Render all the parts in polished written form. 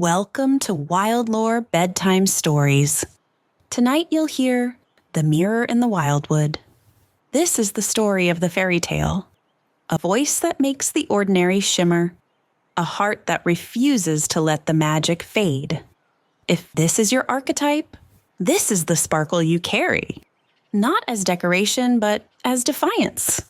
Welcome to Wild Lore Bedtime Stories. Tonight you'll hear The Mirror in the Wildwood. This is the story of the fairy tale. A voice that makes the ordinary shimmer. A heart that refuses to let the magic fade. If this is your archetype, this is the sparkle you carry. Not as decoration, but as defiance.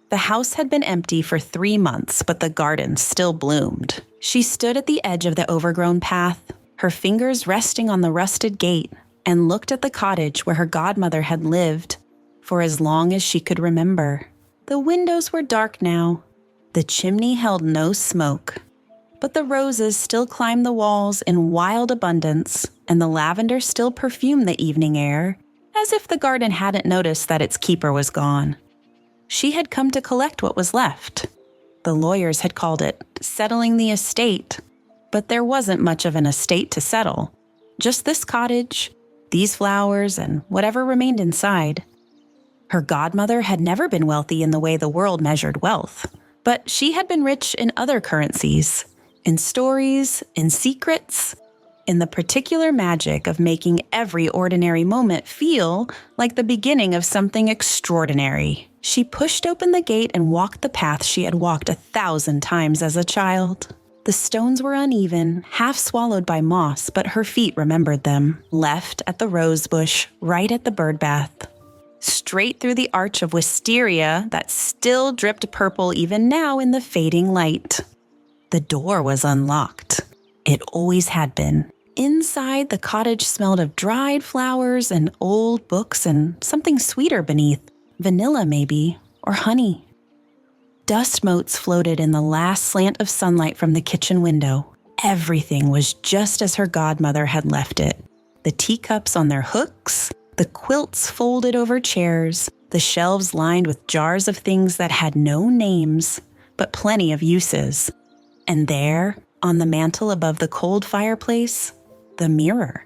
The house had been empty for 3 months, but the garden still bloomed. She stood at the edge of the overgrown path, her fingers resting on the rusted gate, and looked at the cottage where her godmother had lived for as long as she could remember. The windows were dark now. The chimney held no smoke. But the roses still climbed the walls in wild abundance, and the lavender still perfumed the evening air, as if the garden hadn't noticed that its keeper was gone. She had come to collect what was left. The lawyers had called it settling the estate, but there wasn't much of an estate to settle. Just this cottage, these flowers, and whatever remained inside. Her godmother had never been wealthy in the way the world measured wealth, but she had been rich in other currencies, in stories, in secrets, in the particular magic of making every ordinary moment feel like the beginning of something extraordinary. She pushed open the gate and walked the path she had walked 1,000 times as a child. The stones were uneven, half swallowed by moss, but her feet remembered them, left at the rose bush, right at the bird bath. Straight through the arch of wisteria that still dripped purple even now in the fading light. The door was unlocked. It always had been. Inside, the cottage smelled of dried flowers and old books and something sweeter beneath. Vanilla, maybe, or honey. Dust motes floated in the last slant of sunlight from the kitchen window. Everything was just as her godmother had left it. The teacups on their hooks, the quilts folded over chairs, the shelves lined with jars of things that had no names, but plenty of uses. And there, on the mantel above the cold fireplace, the mirror.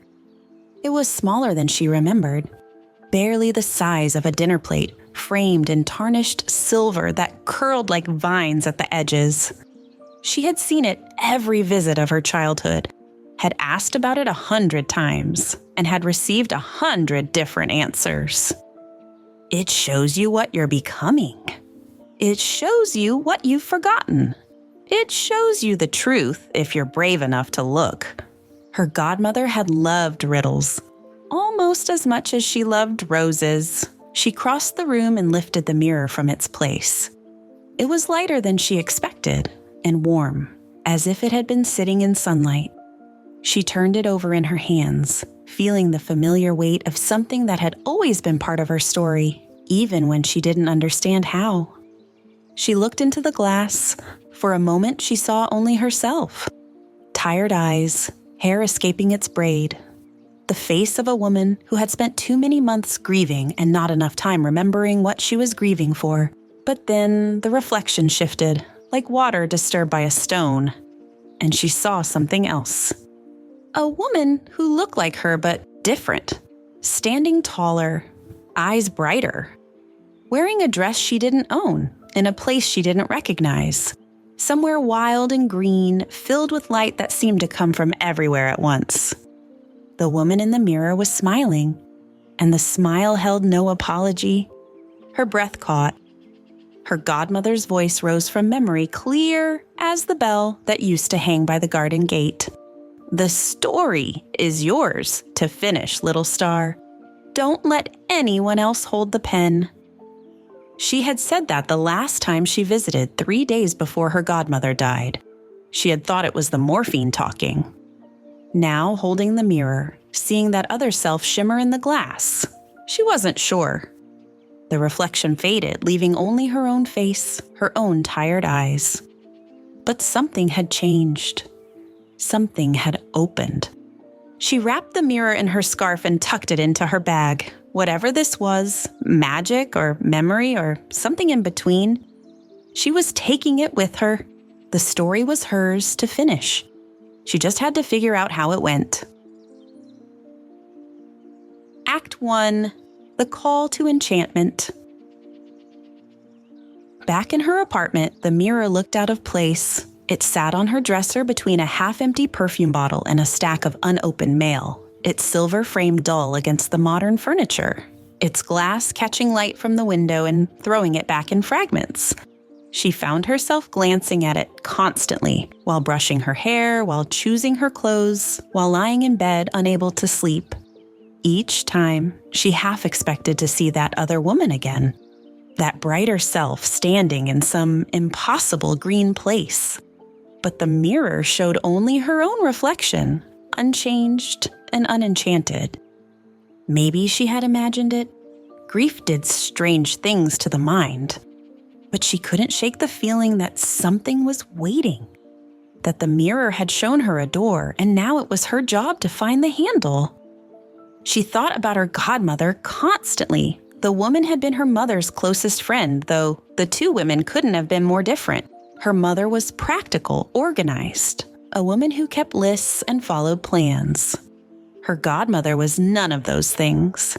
It was smaller than she remembered, barely the size of a dinner plate, framed in tarnished silver that curled like vines at the edges. She had seen it every visit of her childhood, had asked about it 100 times, and had received 100 different answers. It shows you what you're becoming. It shows you what you've forgotten. It shows you the truth if you're brave enough to look. Her godmother had loved riddles, almost as much as she loved roses. She crossed the room and lifted the mirror from its place. It was lighter than she expected, and warm, as if it had been sitting in sunlight. She turned it over in her hands, feeling the familiar weight of something that had always been part of her story, even when she didn't understand how. She looked into the glass. For a moment, she saw only herself. Tired eyes, hair escaping its braid. The face of a woman who had spent too many months grieving and not enough time remembering what she was grieving for. But then the reflection shifted, like water disturbed by a stone, and she saw something else. A woman who looked like her but different, standing taller, eyes brighter, wearing a dress she didn't own, in a place she didn't recognize. Somewhere wild and green, filled with light that seemed to come from everywhere at once. The woman in the mirror was smiling, and the smile held no apology. Her breath caught. Her godmother's voice rose from memory, clear as the bell that used to hang by the garden gate. The story is yours to finish, little star. Don't let anyone else hold the pen. She had said that the last time she visited 3 days before her godmother died. She had thought it was the morphine talking. Now, holding the mirror, seeing that other self shimmer in the glass, she wasn't sure. The reflection faded, leaving only her own face, her own tired eyes. But something had changed. Something had opened. She wrapped the mirror in her scarf and tucked it into her bag. Whatever this was, magic or memory or something in between, she was taking it with her. The story was hers to finish. She just had to figure out how it went. Act 1. The Call to Enchantment. Back in her apartment, the mirror looked out of place, It sat on her dresser between a half-empty perfume bottle and a stack of unopened mail, its silver frame dull against the modern furniture, its glass catching light from the window and throwing it back in fragments. She found herself glancing at it constantly, while brushing her hair, while choosing her clothes, while lying in bed unable to sleep. Each time, she half expected to see that other woman again, that brighter self standing in some impossible green place. But the mirror showed only her own reflection, unchanged and unenchanted. Maybe she had imagined it. Grief did strange things to the mind. But she couldn't shake the feeling that something was waiting, that the mirror had shown her a door, and now it was her job to find the handle. She thought about her godmother constantly. The woman had been her mother's closest friend, though the two women couldn't have been more different. Her mother was practical, organized, a woman who kept lists and followed plans. Her godmother was none of those things.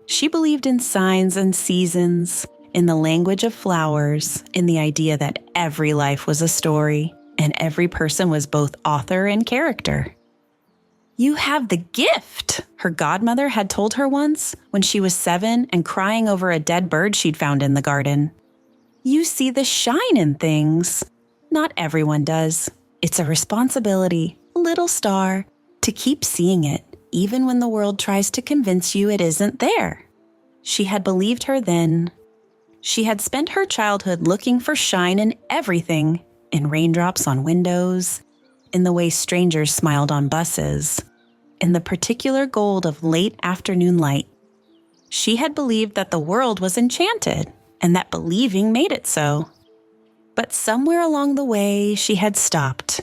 She believed in signs and seasons, in the language of flowers, in the idea that every life was a story, and every person was both author and character. "You have the gift," her godmother had told her once when she was 7 and crying over a dead bird she'd found in the garden. "You see the shine in things. Not everyone does. It's a responsibility, little star, to keep seeing it, even when the world tries to convince you it isn't there." She had believed her then. She had spent her childhood looking for shine in everything, in raindrops on windows, in the way strangers smiled on buses, in the particular gold of late afternoon light. She had believed that the world was enchanted, and that believing made it so. But somewhere along the way, she had stopped.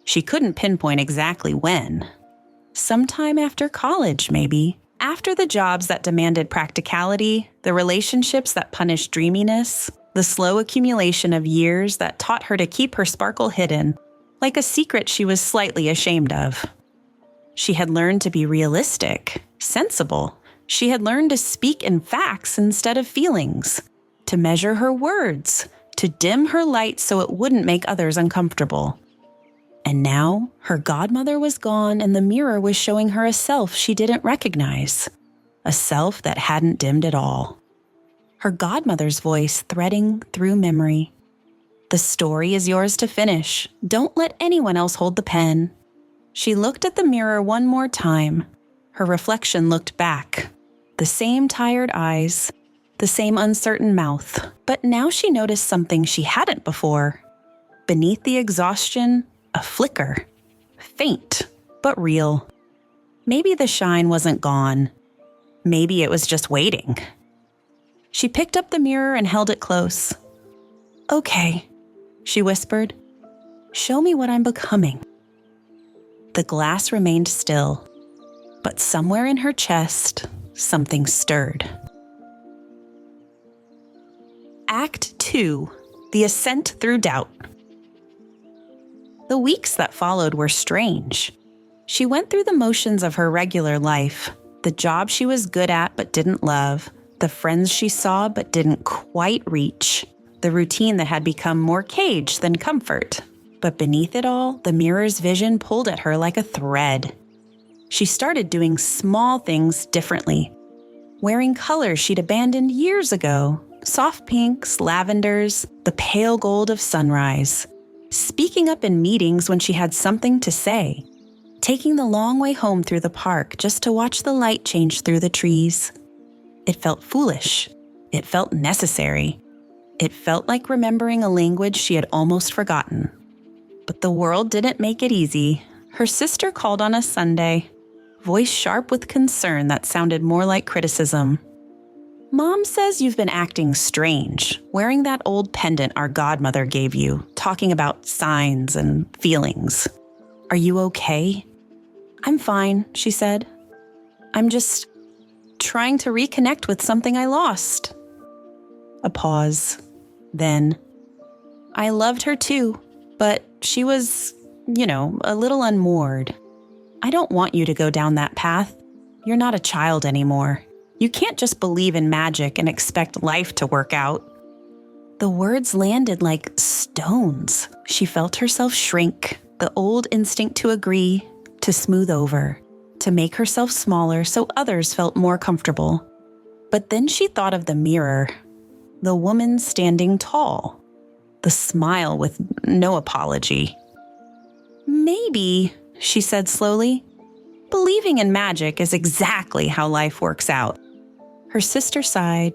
She couldn't pinpoint exactly when. Sometime after college, maybe. After the jobs that demanded practicality, the relationships that punished dreaminess, the slow accumulation of years that taught her to keep her sparkle hidden, like a secret she was slightly ashamed of. She had learned to be realistic, sensible. She had learned to speak in facts instead of feelings, to measure her words, to dim her light so it wouldn't make others uncomfortable. And now, her godmother was gone and the mirror was showing her a self she didn't recognize, a self that hadn't dimmed at all. Her godmother's voice threading through memory. "The story is yours to finish. Don't let anyone else hold the pen." She looked at the mirror one more time. Her reflection looked back. The same tired eyes, the same uncertain mouth. But now she noticed something she hadn't before. Beneath the exhaustion, a flicker. Faint, but real. Maybe the shine wasn't gone. Maybe it was just waiting. She picked up the mirror and held it close. "Okay," she whispered. "Show me what I'm becoming." The glass remained still, but somewhere in her chest, something stirred. Act 2. The Ascent Through Doubt. The weeks that followed were strange. She went through the motions of her regular life, the job she was good at but didn't love, the friends she saw but didn't quite reach, the routine that had become more cage than comfort. But beneath it all, the mirror's vision pulled at her like a thread. She started doing small things differently, wearing colors she'd abandoned years ago, soft pinks, lavenders, the pale gold of sunrise. Speaking up in meetings when she had something to say, taking the long way home through the park just to watch the light change through the trees. It felt foolish. It felt necessary. It felt like remembering a language she had almost forgotten. But the world didn't make it easy. Her sister called on a Sunday, voice sharp with concern that sounded more like criticism. "Mom says you've been acting strange, wearing that old pendant our godmother gave you, talking about signs and feelings. Are you okay?" "I'm fine," she said. "I'm just trying to reconnect with something I lost." A pause. Then, "I loved her too, but she was, a little unmoored. I don't want you to go down that path. You're not a child anymore. You can't just believe in magic and expect life to work out." The words landed like stones. She felt herself shrink, the old instinct to agree, to smooth over, to make herself smaller so others felt more comfortable. But then she thought of the mirror, the woman standing tall, the smile with no apology. Maybe, she said slowly, believing in magic is exactly how life works out. Her sister sighed.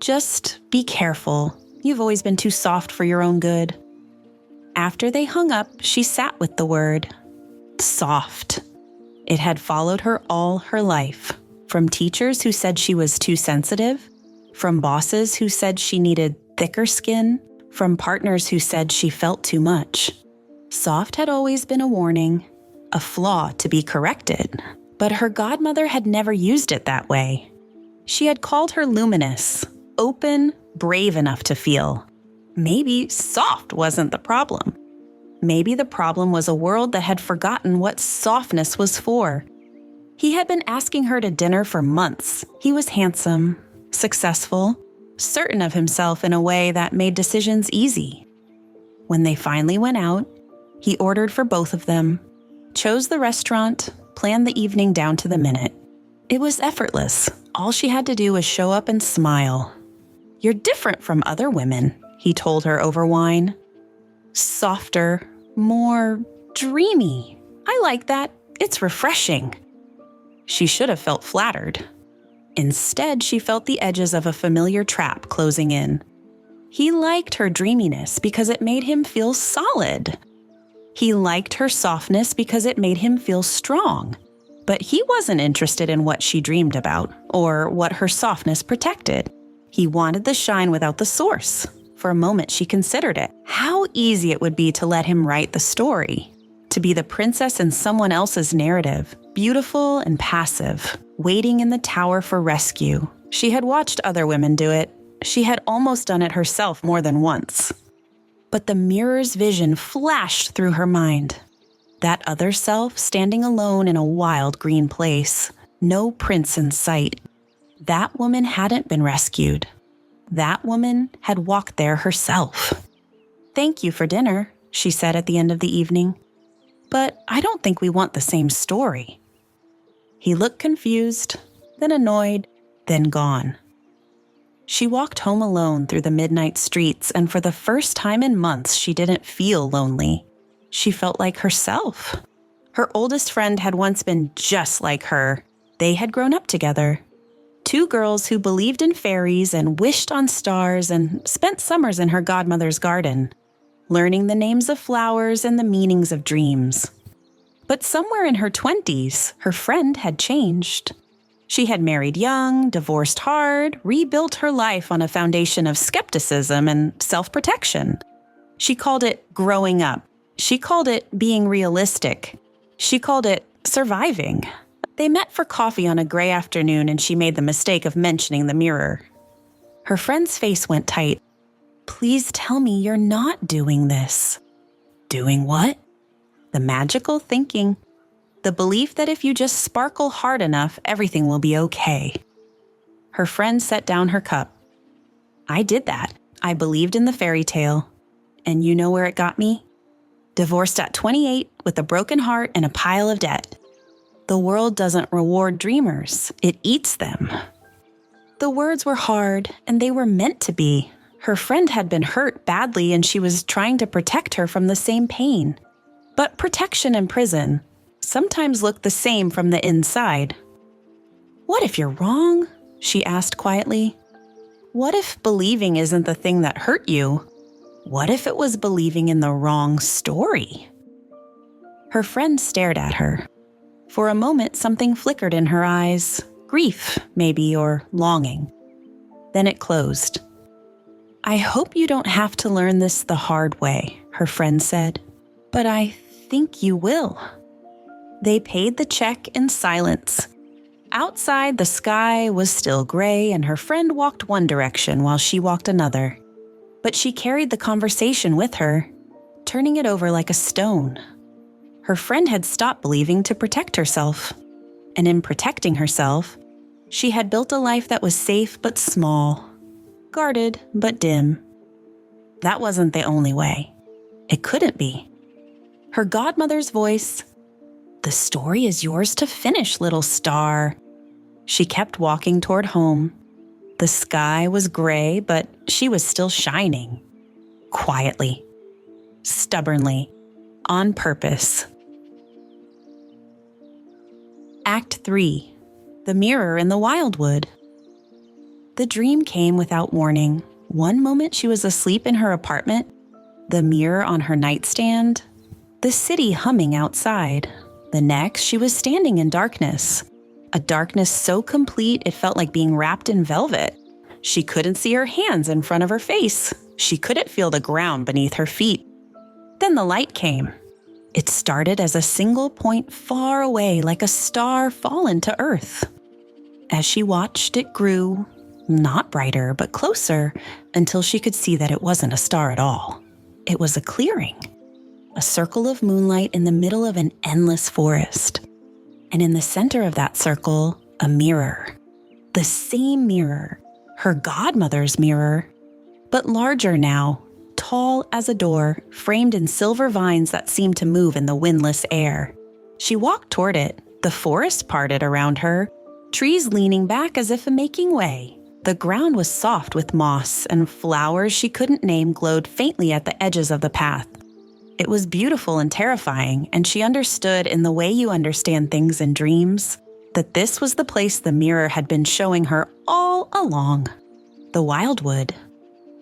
Just be careful. You've always been too soft for your own good. After they hung up, she sat with the word, soft. It had followed her all her life, from teachers who said she was too sensitive, from bosses who said she needed thicker skin, from partners who said she felt too much. Soft had always been a warning, a flaw to be corrected, but her godmother had never used it that way. She had called her luminous, open, brave enough to feel. Maybe soft wasn't the problem. Maybe the problem was a world that had forgotten what softness was for. He had been asking her to dinner for months. He was handsome, successful, certain of himself in a way that made decisions easy. When they finally went out, he ordered for both of them, chose the restaurant, planned the evening down to the minute. It was effortless. All she had to do was show up and smile. "You're different from other women," he told her over wine. "Softer, more dreamy. I like that. It's refreshing." She should have felt flattered. Instead, she felt the edges of a familiar trap closing in. He liked her dreaminess because it made him feel solid. He liked her softness because it made him feel strong. But he wasn't interested in what she dreamed about or what her softness protected. He wanted the shine without the source. For a moment, she considered it. How easy it would be to let him write the story. To be the princess in someone else's narrative, beautiful and passive, waiting in the tower for rescue. She had watched other women do it. She had almost done it herself more than once. But the mirror's vision flashed through her mind. That other self standing alone in a wild green place. No prince in sight. That woman hadn't been rescued. That woman had walked there herself. "Thank you for dinner," she said at the end of the evening. "But I don't think we want the same story." He looked confused, then annoyed, then gone. She walked home alone through the midnight streets, and for the first time in months, she didn't feel lonely. She felt like herself. Her oldest friend had once been just like her. They had grown up together. Two girls who believed in fairies and wished on stars and spent summers in her godmother's garden, learning the names of flowers and the meanings of dreams. But somewhere in her 20s, her friend had changed. She had married young, divorced hard, rebuilt her life on a foundation of skepticism and self-protection. She called it growing up. She called it being realistic. She called it surviving. They met for coffee on a gray afternoon, and she made the mistake of mentioning the mirror. Her friend's face went tight. "Please tell me you're not doing this." Doing what? The magical thinking. The belief that if you just sparkle hard enough, everything will be okay. Her friend set down her cup. "I did that. I believed in the fairy tale. And you know where it got me? Divorced at 28 with a broken heart and a pile of debt. The world doesn't reward dreamers. It eats them." The words were hard, and they were meant to be. Her friend had been hurt badly, and she was trying to protect her from the same pain. But protection and prison sometimes look the same from the inside. "What if you're wrong?" she asked quietly. "What if believing isn't the thing that hurt you? What if it was believing in the wrong story?" Her friend stared at her. For a moment, something flickered in her eyes. Grief, maybe, or longing. Then it closed. "I hope you don't have to learn this the hard way," her friend said. "But I think you will." They paid the check in silence. Outside, the sky was still gray, and her friend walked one direction while she walked another. But she carried the conversation with her, turning it over like a stone. Her friend had stopped believing to protect herself. And in protecting herself, she had built a life that was safe but small, guarded but dim. That wasn't the only way. It couldn't be. Her godmother's voice, "The story is yours to finish, little star." She kept walking toward home. The sky was gray, but she was still shining. Quietly. Stubbornly. On purpose. Act 3. The Mirror in the Wildwood. The dream came without warning. One moment she was asleep in her apartment, the mirror on her nightstand, the city humming outside. The next, she was standing in darkness. A darkness so complete it felt like being wrapped in velvet. She couldn't see her hands in front of her face. She couldn't feel the ground beneath her feet. Then the light came. It started as a single point far away, like a star fallen to earth. As she watched, it grew, not brighter, but closer, until she could see that it wasn't a star at all. It was a clearing, a circle of moonlight in the middle of an endless forest. And in the center of that circle, a mirror. The same mirror, her godmother's mirror, but larger now, tall as a door, framed in silver vines that seemed to move in the windless air. She walked toward it. The forest parted around her, trees leaning back as if making way. The ground was soft with moss, and flowers she couldn't name glowed faintly at the edges of the path. It was beautiful and terrifying, and she understood in the way you understand things in dreams that this was the place the mirror had been showing her all along. The Wildwood.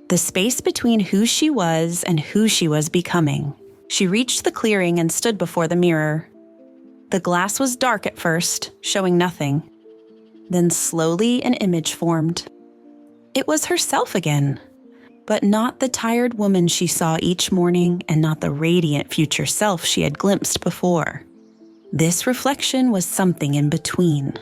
The space between who she was and who she was becoming. She reached the clearing and stood before the mirror. The glass was dark at first, showing nothing. Then slowly an image formed. It was herself again, but not the tired woman she saw each morning and not the radiant future self she had glimpsed before. This reflection was something in between.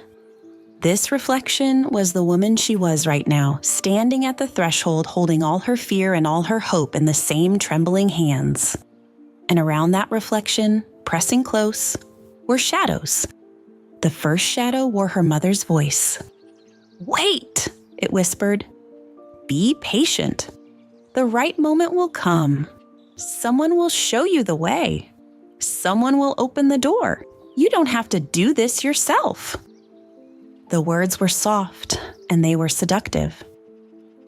This reflection was the woman she was right now, standing at the threshold holding all her fear and all her hope in the same trembling hands. And around that reflection, pressing close, were shadows. The first shadow wore her mother's voice. "Wait," it whispered. "Be patient. The right moment will come. Someone will show you the way. Someone will open the door. You don't have to do this yourself." The words were soft, and they were seductive.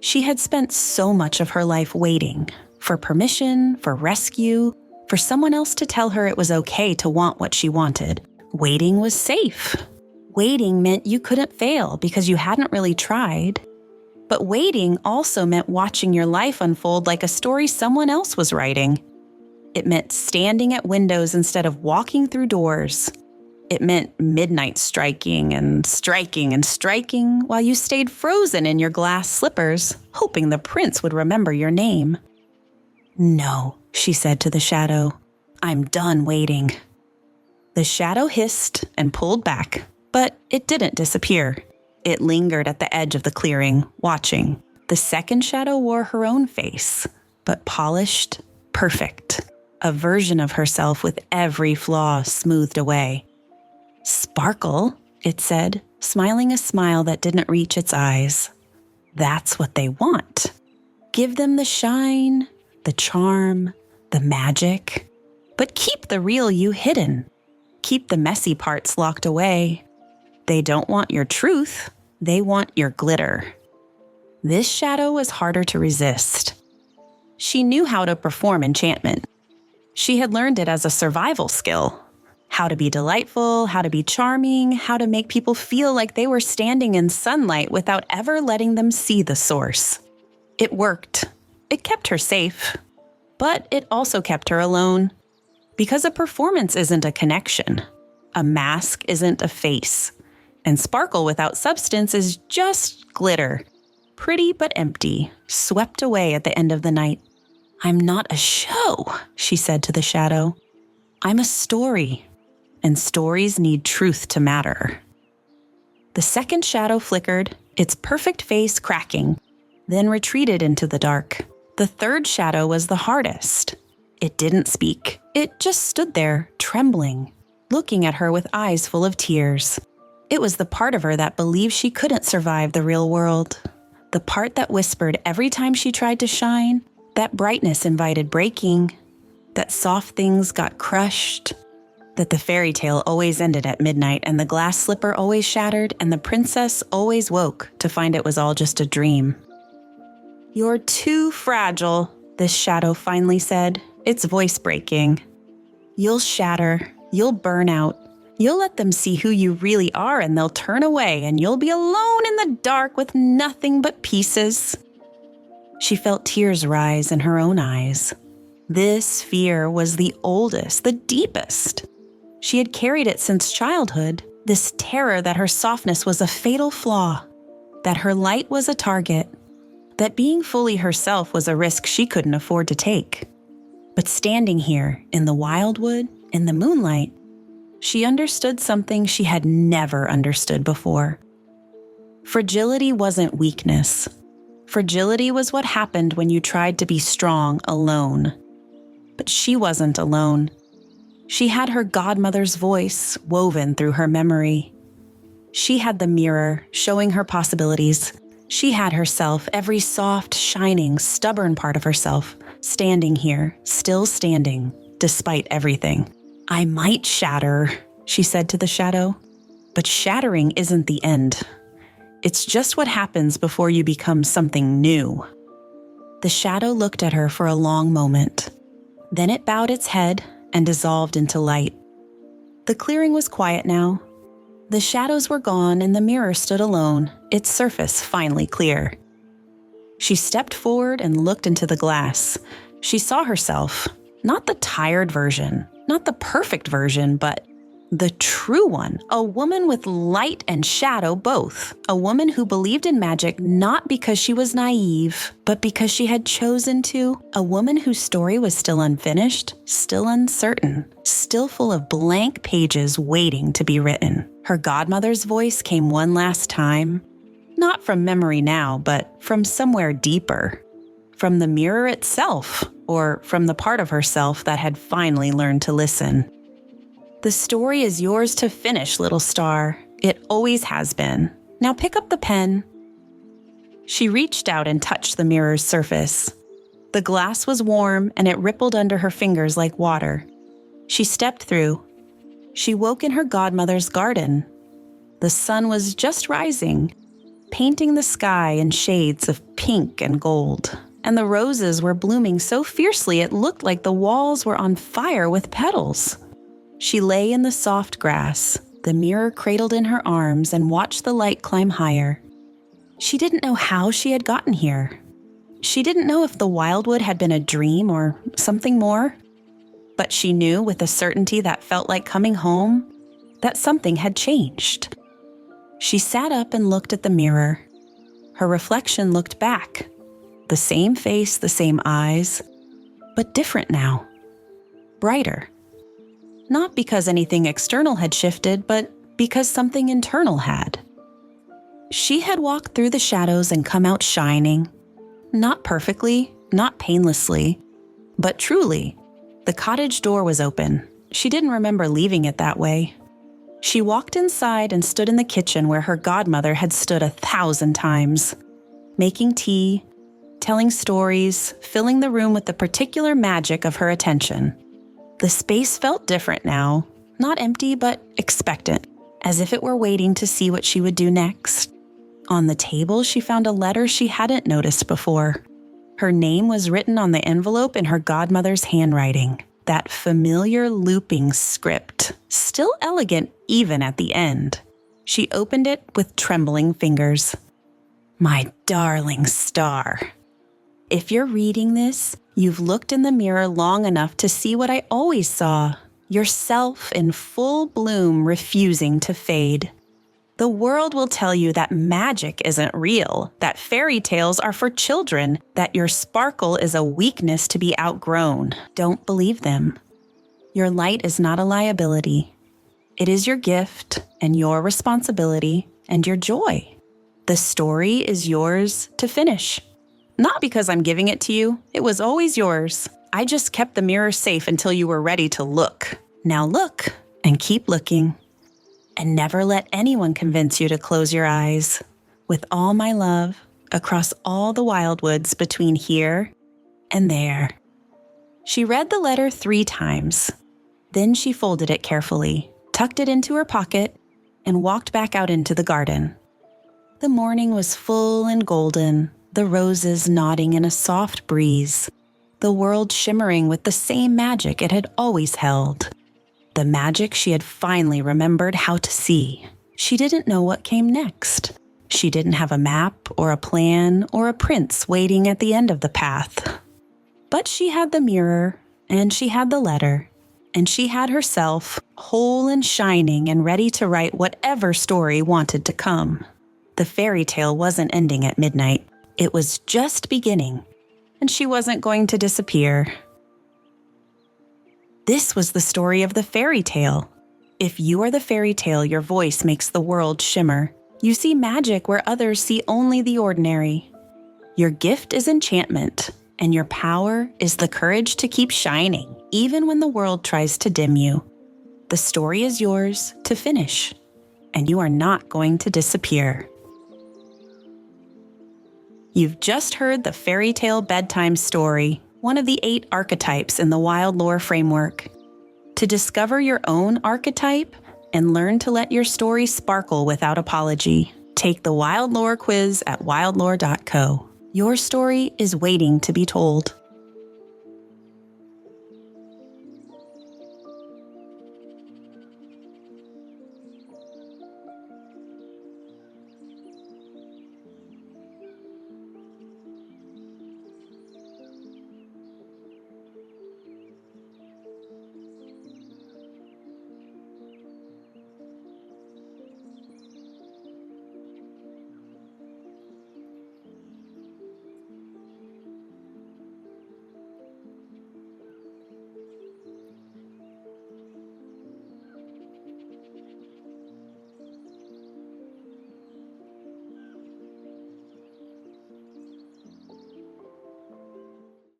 She had spent so much of her life waiting for permission, for rescue, for someone else to tell her it was okay to want what she wanted. Waiting was safe. Waiting meant you couldn't fail because you hadn't really tried. But waiting also meant watching your life unfold like a story someone else was writing. It meant standing at windows instead of walking through doors. It meant midnight striking and striking and striking while you stayed frozen in your glass slippers, hoping the prince would remember your name. "No," she said to the shadow. "I'm done waiting." The shadow hissed and pulled back, but it didn't disappear. It lingered at the edge of the clearing, watching. The second shadow wore her own face, but polished, perfect. A version of herself with every flaw smoothed away. "Sparkle," it said, smiling a smile that didn't reach its eyes. "That's what they want. Give them the shine, the charm, the magic. But keep the real you hidden. Keep the messy parts locked away. They don't want your truth. They want your glitter." This shadow was harder to resist. She knew how to perform enchantment. She had learned it as a survival skill. How to be delightful, how to be charming, how to make people feel like they were standing in sunlight without ever letting them see the source. It worked. It kept her safe. But it also kept her alone. Because a performance isn't a connection. A mask isn't a face. And sparkle without substance is just glitter. Pretty but empty, swept away at the end of the night. "I'm not a show," she said to the shadow. "I'm a story. And stories need truth to matter." The second shadow flickered, its perfect face cracking, then retreated into the dark. The third shadow was the hardest. It didn't speak. It just stood there, trembling, looking at her with eyes full of tears. It was the part of her that believed she couldn't survive the real world. The part that whispered every time she tried to shine, That brightness invited breaking, that soft things got crushed, that the fairy tale always ended at midnight and the glass slipper always shattered and the princess always woke to find it was all just a dream. "You're too fragile," this shadow finally said, its voice breaking. "You'll shatter, you'll burn out, you'll let them see who you really are and they'll turn away and you'll be alone in the dark with nothing but pieces." She felt tears rise in her own eyes. This fear was the oldest, the deepest. She had carried it since childhood, this terror that her softness was a fatal flaw, that her light was a target, that being fully herself was a risk she couldn't afford to take. But standing here, in the Wildwood, in the moonlight, she understood something she had never understood before. Fragility wasn't weakness. Fragility was what happened when you tried to be strong alone. But she wasn't alone. She had her godmother's voice woven through her memory. She had the mirror showing her possibilities. She had herself, every soft, shining, stubborn part of herself, standing here, still standing, despite everything. "I might shatter," she said to the shadow, "but shattering isn't the end. It's just what happens before you become something new." The shadow looked at her for a long moment. Then it bowed its head and dissolved into light. The clearing was quiet now. The shadows were gone and the mirror stood alone, its surface finally clear. She stepped forward and looked into the glass. She saw herself, not the tired version, not the perfect version, but the true one, a woman with light and shadow both, a woman who believed in magic not because she was naive, but because she had chosen to, a woman whose story was still unfinished, still uncertain, still full of blank pages waiting to be written. Her godmother's voice came one last time, not from memory now, but from somewhere deeper, from the mirror itself, or from the part of herself that had finally learned to listen. "The story is yours to finish, little star. It always has been. Now pick up the pen." She reached out and touched the mirror's surface. The glass was warm and it rippled under her fingers like water. She stepped through. She woke in her godmother's garden. The sun was just rising, painting the sky in shades of pink and gold, and the roses were blooming so fiercely it looked like the walls were on fire with petals. She lay in the soft grass, the mirror cradled in her arms, and watched the light climb higher. She didn't know how she had gotten here. She didn't know if the Wildwood had been a dream or something more. But she knew with a certainty that felt like coming home that something had changed. She sat up and looked at the mirror. Her reflection looked back. The same face, the same eyes, but different now. Brighter. Not because anything external had shifted, but because something internal had. She had walked through the shadows and come out shining. Not perfectly, not painlessly, but truly. The cottage door was open. She didn't remember leaving it that way. She walked inside and stood in the kitchen where her godmother had stood 1,000 times, making tea, telling stories, filling the room with the particular magic of her attention. The space felt different now, not empty, but expectant, as if it were waiting to see what she would do next. On the table, she found a letter she hadn't noticed before. Her name was written on the envelope in her godmother's handwriting, that familiar looping script, still elegant even at the end. She opened it with trembling fingers. "My darling star. If you're reading this, you've looked in the mirror long enough to see what I always saw, yourself in full bloom refusing to fade. The world will tell you that magic isn't real, that fairy tales are for children, that your sparkle is a weakness to be outgrown. Don't believe them. Your light is not a liability. It is your gift and your responsibility and your joy. The story is yours to finish. Not because I'm giving it to you. It was always yours. I just kept the mirror safe until you were ready to look. Now look and keep looking. And never let anyone convince you to close your eyes. With all my love, across all the wildwoods between here and there. She read the letter 3 times. Then she folded it carefully, tucked it into her pocket, and walked back out into the garden. The morning was full and golden, the roses nodding in a soft breeze, the world shimmering with the same magic it had always held. The magic she had finally remembered how to see. She didn't know what came next. She didn't have a map or a plan or a prince waiting at the end of the path. But she had the mirror, and she had the letter, and she had herself, whole and shining and ready to write whatever story wanted to come. The fairy tale wasn't ending at midnight. It was just beginning, and she wasn't going to disappear. This was the story of the fairy tale. If you are the fairy tale, your voice makes the world shimmer. You see magic where others see only the ordinary. Your gift is enchantment, and your power is the courage to keep shining, even when the world tries to dim you. The story is yours to finish, and you are not going to disappear. You've just heard the Fairytale Bedtime Story, one of the 8 archetypes in the Wild Lore framework. To discover your own archetype and learn to let your story sparkle without apology, take the Wild Lore quiz at wildlore.co. Your story is waiting to be told.